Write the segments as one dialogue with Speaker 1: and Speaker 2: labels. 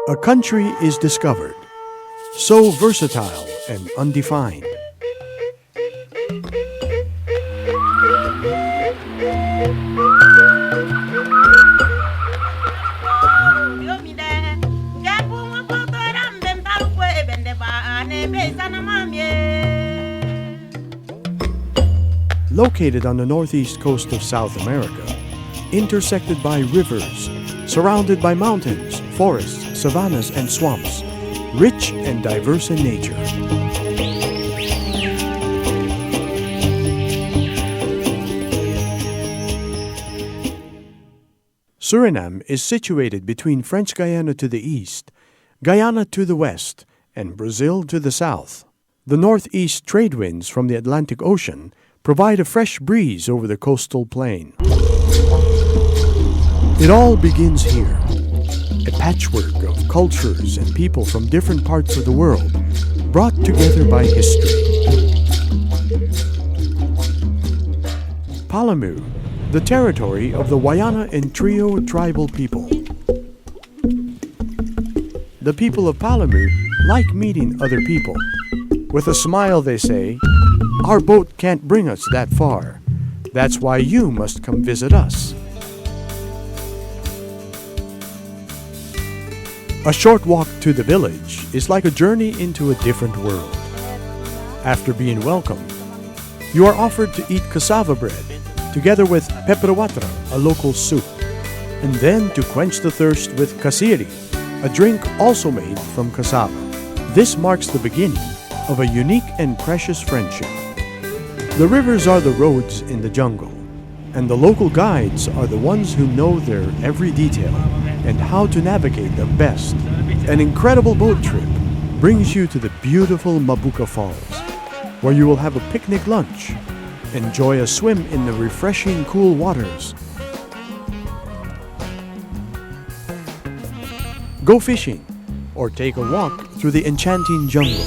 Speaker 1: A country is discovered, so versatile and undefined. Located on the northeast coast of South America, intersected by rivers, surrounded by mountains, forests, savannas, and swamps, rich and diverse in nature. Suriname is situated between French Guiana to the east, Guyana to the west, and Brazil to the south. The northeast trade winds from the Atlantic Ocean provide a fresh breeze over the coastal plain. It all begins here, a patchwork of cultures and people from different parts of the world, brought together by history. Palamu, the territory of the Wayana and Trio tribal people. The people of Palamu like meeting other people. With a smile they say, "Our boat can't bring us that far. That's why you must come visit us." A short walk to the village is like a journey into a different world. After being welcomed, you are offered to eat cassava bread, together with peperawatra, a local soup, and then to quench the thirst with kasiri, a drink also made from cassava. This marks the beginning of a unique and precious friendship. The rivers are the roads in the jungle, and the local guides are the ones who know their every detail and how to navigate them best. An incredible boat trip brings you to the beautiful Mabuka Falls, where you will have a picnic lunch, enjoy a swim in the refreshing cool waters, go fishing, or take a walk through the enchanting jungle.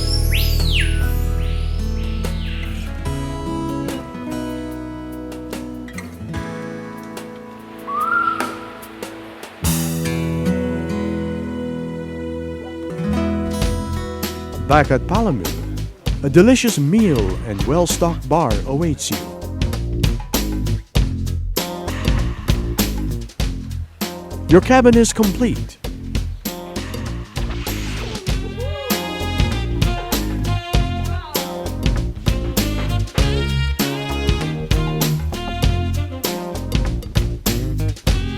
Speaker 1: Back at Palamu, a delicious meal and well-stocked bar awaits you. Your cabin is complete.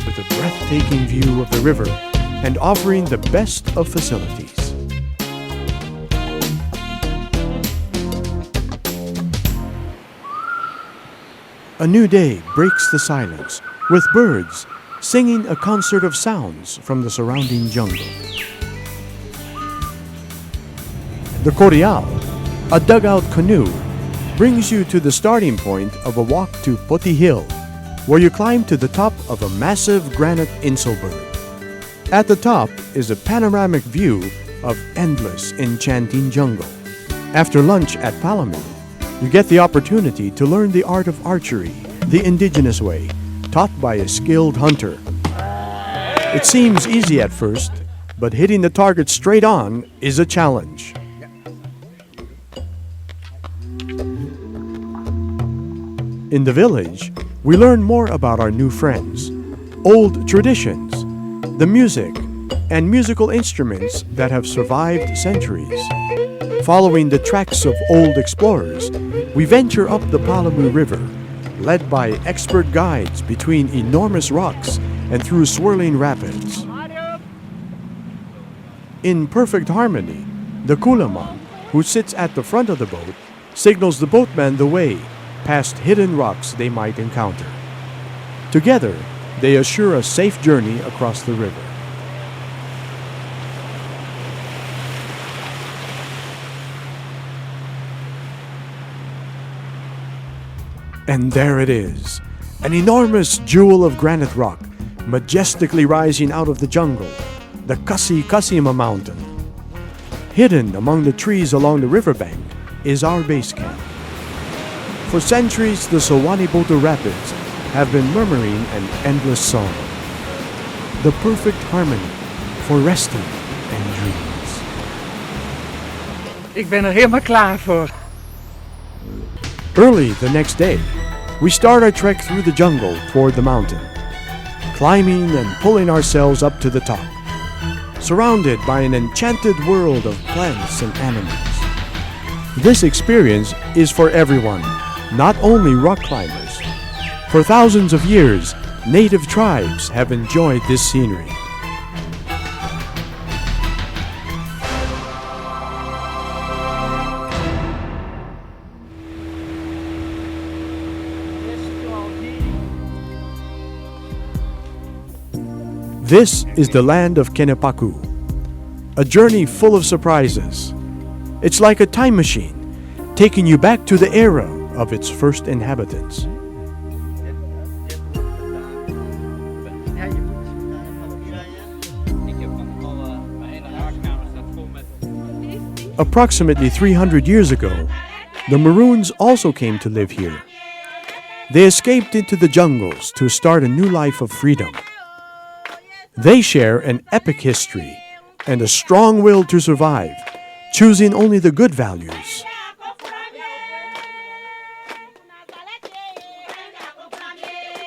Speaker 1: With a breathtaking view of the river and offering the best of facilities. A new day breaks the silence, with birds singing a concert of sounds from the surrounding jungle. The Corial, a dugout canoe, brings you to the starting point of a walk to Poti Hill, where you climb to the top of a massive granite inselberg. At the top is a panoramic view of endless, enchanting jungle. After lunch at Palamu, you get the opportunity to learn the art of archery, the indigenous way, taught by a skilled hunter. It seems easy at first, but hitting the target straight on is a challenge. In the village, we learn more about our new friends, old traditions, the music, and musical instruments that have survived centuries. Following the tracks of old explorers, we venture up the Palamu River, led by expert guides between enormous rocks and through swirling rapids. In perfect harmony, the Kulaman, who sits at the front of the boat, signals the boatman the way past hidden rocks they might encounter. Together, they assure a safe journey across the river. And there it is, an enormous jewel of granite rock, majestically rising out of the jungle, the Kasikasima mountain. Hidden among the trees along the riverbank is our base camp. For centuries, the Paramaribo rapids have been murmuring an endless song, the perfect harmony for resting and
Speaker 2: Ik ben er helemaal klaar voor.
Speaker 1: Early the next day, we start our trek through the jungle toward the mountain, climbing and pulling ourselves up to the top, surrounded by an enchanted world of plants and animals. This experience is for everyone, not only rock climbers. For thousands of years, native tribes have enjoyed this scenery. This is the land of Kenepaku, a journey full of surprises. It's like a time machine, taking you back to the era of its first inhabitants. Approximately 300 years ago, the Maroons also came to live here. They escaped into the jungles to start a new life of freedom. They share an epic history and a strong will to survive, choosing only the good values.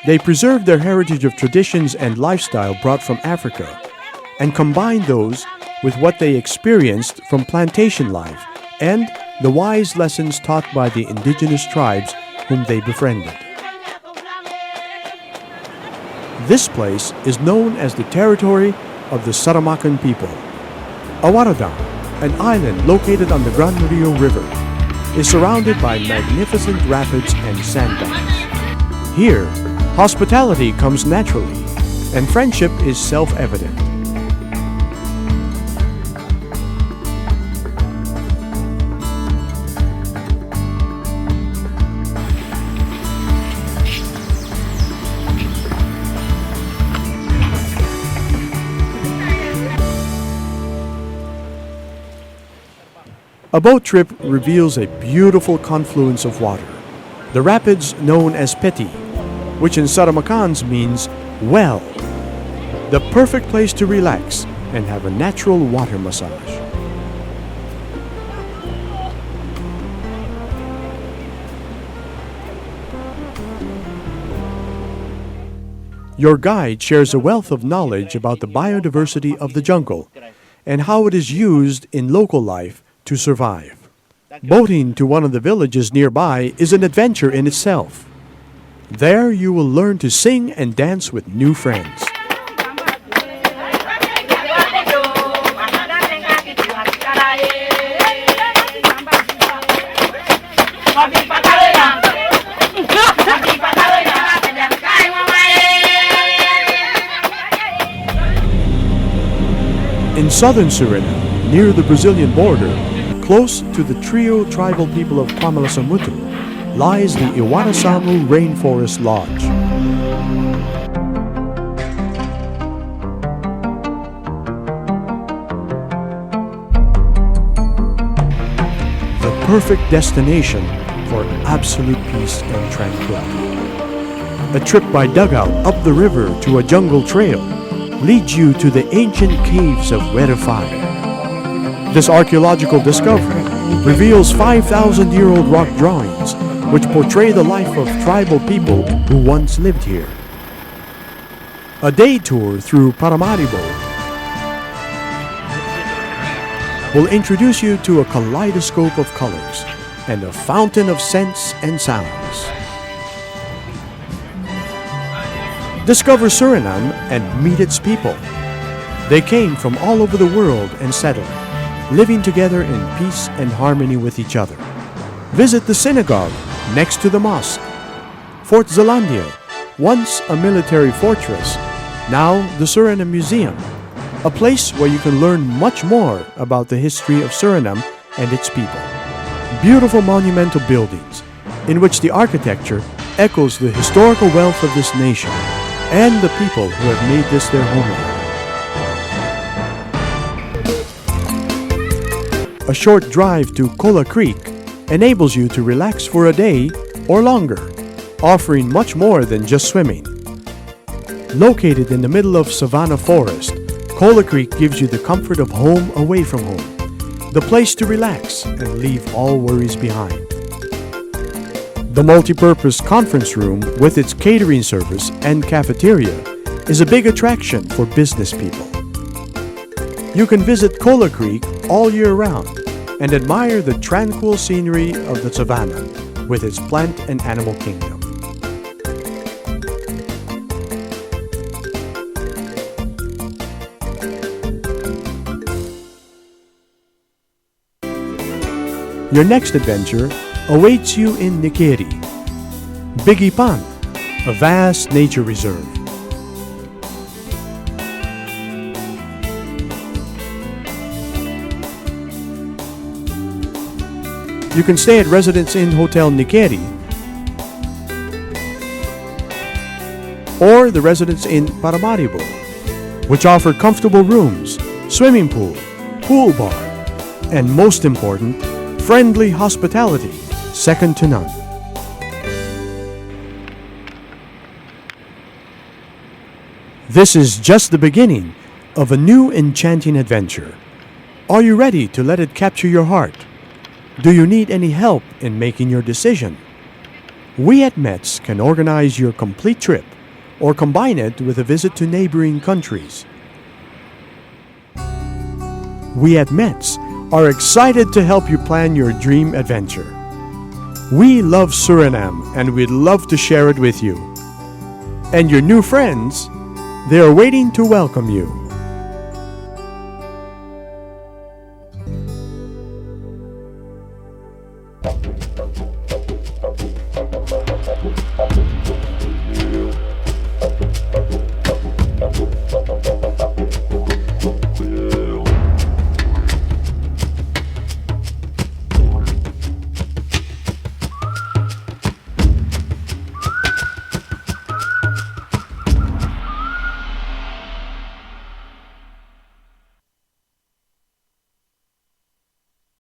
Speaker 1: They preserve their heritage of traditions and lifestyle brought from Africa and combine those with what they experienced from plantation life and the wise lessons taught by the indigenous tribes whom they befriended. This place is known as the territory of the Sakan people. Awarradam, an island located on the Gran Rio River, is surrounded by magnificent rapids and sandbanks. Here, hospitality comes naturally, and friendship is self-evident. A boat trip reveals a beautiful confluence of water, the rapids known as Peti, which in Saramacans means well, the perfect place to relax and have a natural water massage. Your guide shares a wealth of knowledge about the biodiversity of the jungle and how it is used in local life to survive. Boating to one of the villages nearby is an adventure in itself. There you will learn to sing and dance with new friends. In southern Suriname, near the Brazilian border, close to the trio tribal people of Palamu, lies the Awarradam Rainforest Lodge. The perfect destination for absolute peace and tranquility. A trip by dugout up the river to a jungle trail leads you to the ancient caves of Werefai. This archaeological discovery reveals 5,000-year-old rock drawings which portray the life of tribal people who once lived here. A day tour through Paramaribo will introduce you to a kaleidoscope of colors and a fountain of scents and sounds. Discover Suriname and meet its people. They came from all over the world and settled, living together in peace and harmony with each other. Visit the synagogue next to the mosque. Fort Zeelandia, once a military fortress, now the Suriname Museum, a place where you can learn much more about the history of Suriname and its people. Beautiful monumental buildings, in which the architecture echoes the historical wealth of this nation and the people who have made this their homeland. A short drive to Kola Creek enables you to relax for a day or longer, offering much more than just swimming. Located in the middle of savanna forest, Kola Creek gives you the comfort of home away from home. the place to relax and leave all worries behind. The multi-purpose conference room with its catering service and cafeteria is a big attraction for business people. You can visit Cola Creek all year round and admire the tranquil scenery of the savannah with its plant and animal kingdom. Your next adventure awaits you in Nikeri, Biggie Pond, a vast nature reserve. You can stay at Residence Inn Hotel Nikeri or the Residence Inn Paramaribo, which offer comfortable rooms, swimming pool bar, and most important, friendly hospitality, second to none. This is just the beginning of a new enchanting adventure. Are you ready to let it capture your heart? Do you need any help in making your decision? We at METS can organize your complete trip or combine it with a visit to neighboring countries. We at METS are excited to help you plan your dream adventure. We love Suriname and we'd love to share it with you. And your new friends, they are waiting to welcome you.